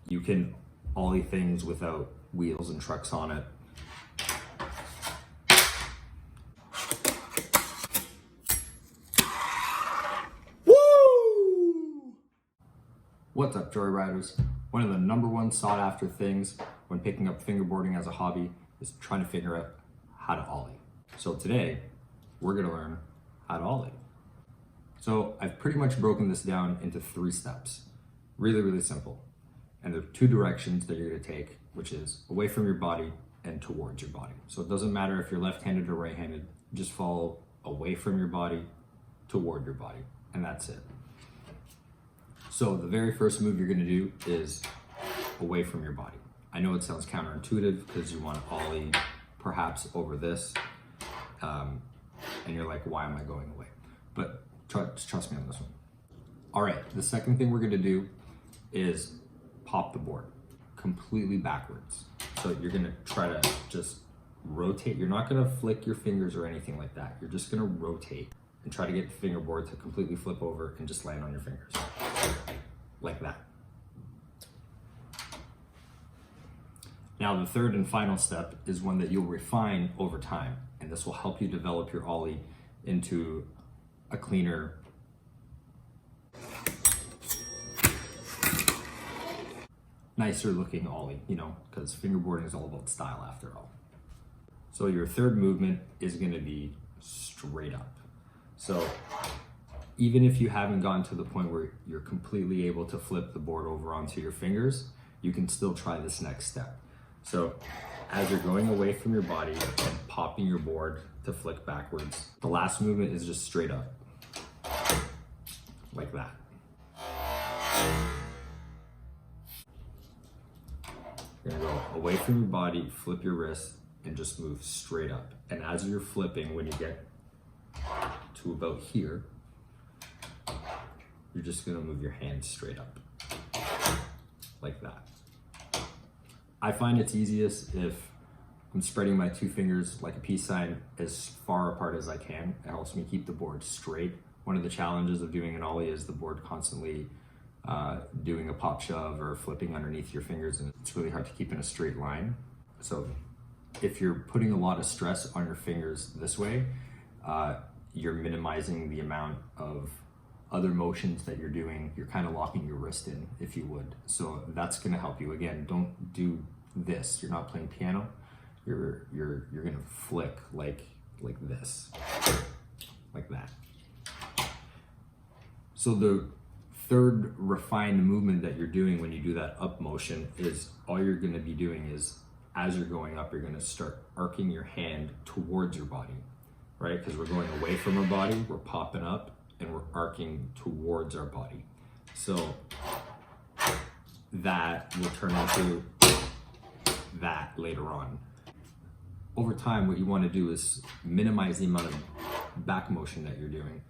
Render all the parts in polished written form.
You can ollie things without wheels and trucks on it. Woo! What's up, Joyriders? One of the #1 sought after things when picking up fingerboarding as a hobby is trying to figure out how to ollie. So today, we're gonna learn how to ollie. So I've pretty much broken this down into 3 steps. Really, really simple. And there are 2 directions that you're gonna take, which is away from your body and towards your body. So it doesn't matter if you're left-handed or right-handed, just follow away from your body, toward your body, and that's it. So the very first move you're gonna do is away from your body. I know it sounds counterintuitive because you want to ollie perhaps over this, and you're like, why am I going away? But trust me on this one. All right, the second thing we're gonna do is pop the board completely backwards. So you're gonna try to just rotate. You're not gonna flick your fingers or anything like that. You're just gonna rotate and try to get the fingerboard to completely flip over and just land on your fingers. Like that. Now the third and final step is one that you'll refine over time, and this will help you develop your ollie into a cleaner, nicer looking ollie, because fingerboarding is all about style after all. So your third movement is gonna be straight up. So even if you haven't gotten to the point where you're completely able to flip the board over onto your fingers, you can still try this next step. So as you're going away from your body and popping your board to flick backwards, the last movement is just straight up, like that. You're gonna go away from your body, flip your wrist, and just move straight up. And as you're flipping, when you get to about here, you're just gonna move your hand straight up, like that. I find it's easiest if I'm spreading my 2 fingers like a peace sign as far apart as I can. It helps me keep the board straight. One of the challenges of doing an ollie is the board constantly doing a pop shove or flipping underneath your fingers, and it's really hard to keep in a straight line. So if you're putting a lot of stress on your fingers this way, you're minimizing the amount of other motions that you're doing. You're kind of locking your wrist in, if you would. So that's gonna help you. Again, don't do this. You're not playing piano. You're gonna flick like this, like that. So the third refined movement that you're doing when you do that up motion is all you're gonna be doing is, as you're going up, you're gonna start arcing your hand towards your body, right? Because we're going away from our body, we're popping up, and we're arcing towards our body. So that will turn into that later on. Over time, what you want to do is minimize the amount of back motion that you're doing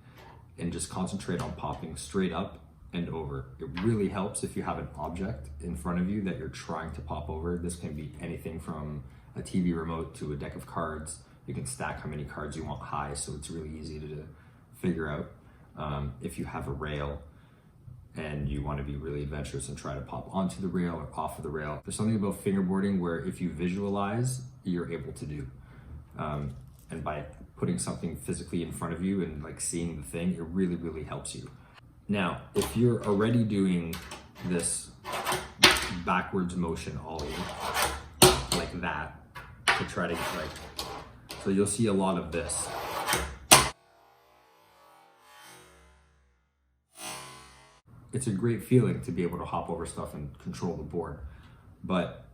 and just concentrate on popping straight up and over. It really helps if you have an object in front of you that you're trying to pop over. This can be anything from a TV remote to a deck of cards. You can stack how many cards you want high, so it's really easy to figure out. If you have a rail and you want to be really adventurous and try to pop onto the rail or off of the rail, there's something about fingerboarding where if you visualize, you're able to do. And by putting something physically in front of you and like seeing the thing, it really, really helps you. Now, if you're already doing this backwards motion ollie like that to try to get so you'll see a lot of this. It's a great feeling to be able to hop over stuff and control the board, but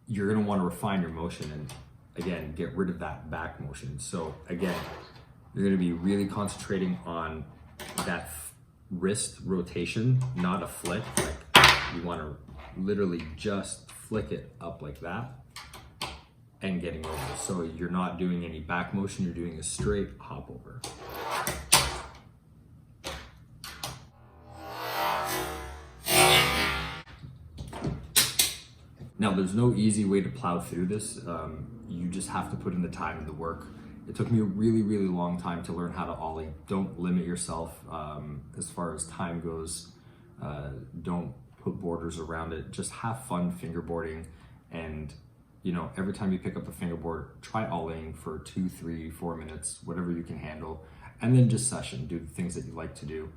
you're gonna wanna refine your motion and again, get rid of that back motion. So again, you're gonna be really concentrating on that wrist rotation, not a flick. Like you wanna literally just flick it up like that and getting over. So you're not doing any back motion, you're doing a straight hop over. Now, there's no easy way to plow through this. You just have to put in the time and the work. It took me a really, really long time to learn how to ollie. Don't limit yourself as far as time goes. Don't put borders around it. Just have fun fingerboarding, and every time you pick up a fingerboard, try ollieing for 2, 3, 4 minutes, whatever you can handle, and then just session, do the things that you like to do.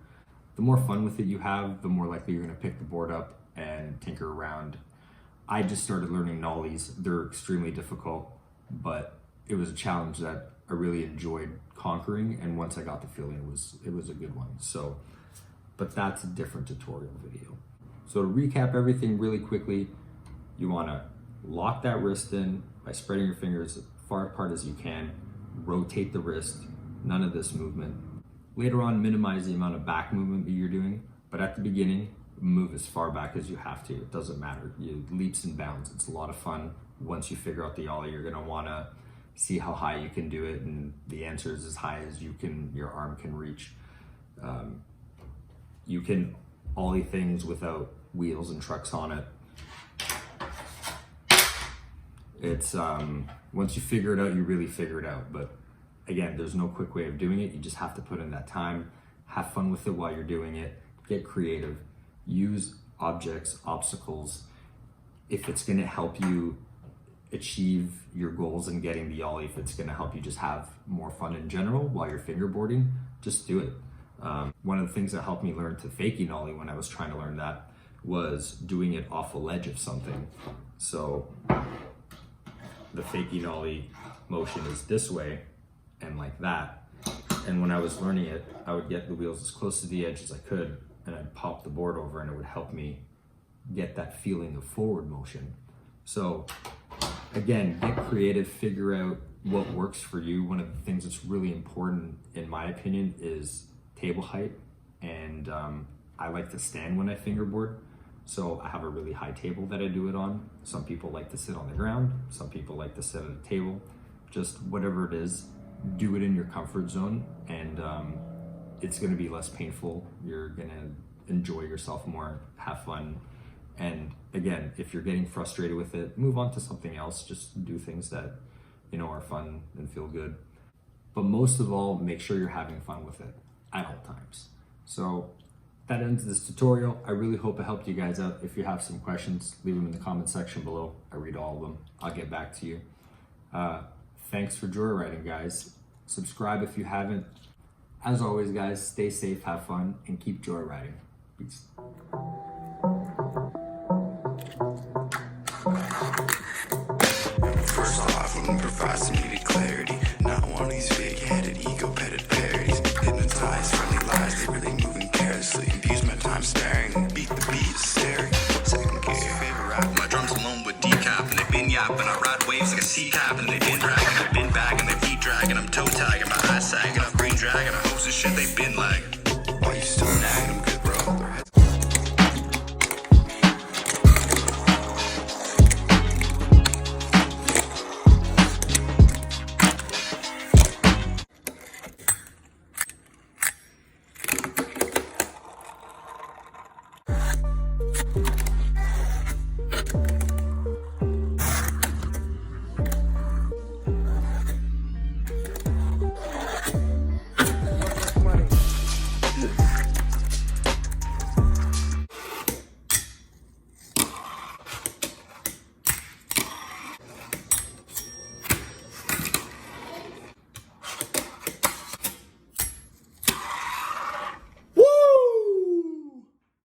The more fun with it you have, the more likely you're gonna pick the board up and tinker around. I just started learning nollies. They're extremely difficult, but it was a challenge that I really enjoyed conquering, and once I got the feeling, it was a good one. So, but that's a different tutorial video. So to recap everything really quickly, you wanna lock that wrist in by spreading your fingers as far apart as you can, rotate the wrist, none of this movement. Later on, minimize the amount of back movement that you're doing, but at the beginning, move as far back as you have to. It doesn't matter. Leaps and bounds. It's a lot of fun. Once you figure out the ollie, you're gonna wanna see how high you can do it, and the answer is as high as your arm can reach. You can ollie things without wheels and trucks on it. It's once you figure it out, you really figure it out. But again, there's no quick way of doing it. You just have to put in that time, have fun with it while you're doing it, get creative, use objects, obstacles. If it's gonna help you achieve your goals in getting the ollie, if it's gonna help you just have more fun in general while you're fingerboarding, just do it. One of the things that helped me learn to fakie ollie when I was trying to learn that was doing it off a ledge of something. So the fakie ollie motion is this way and like that. And when I was learning it, I would get the wheels as close to the edge as I could, and I'd pop the board over, and it would help me get that feeling of forward motion. So again, get creative, figure out what works for you. One of the things that's really important, in my opinion, is table height. And I like to stand when I fingerboard. So I have a really high table that I do it on. Some people like to sit on the ground. Some people like to sit at a table. Just whatever it is, do it in your comfort zone, and it's gonna be less painful. You're gonna enjoy yourself more, have fun. And again, if you're getting frustrated with it, move on to something else. Just do things that are fun and feel good. But most of all, make sure you're having fun with it at all times. So that ends this tutorial. I really hope it helped you guys out. If you have some questions, leave them in the comment section below. I read all of them. I'll get back to you. Thanks for joyriding, guys. Subscribe if you haven't. As always, guys, stay safe, have fun, and keep joyriding. Peace. First off, I'm procrastinated clarity. Not one of these big-headed, ego-petted parodies. Hypnotized, friendly lies, they really moving carelessly. Abuse my time staring, beat the beat, staring. Second gear, your favorite rap. My drums alone with decap, and they've been yapping. I ride waves like a sea cap, and they've been dragging. I've been bagging, they feet dragging. I'm toe tagging, my eyes sagging. I'm brain dragging. I host this shit, they've been lagging.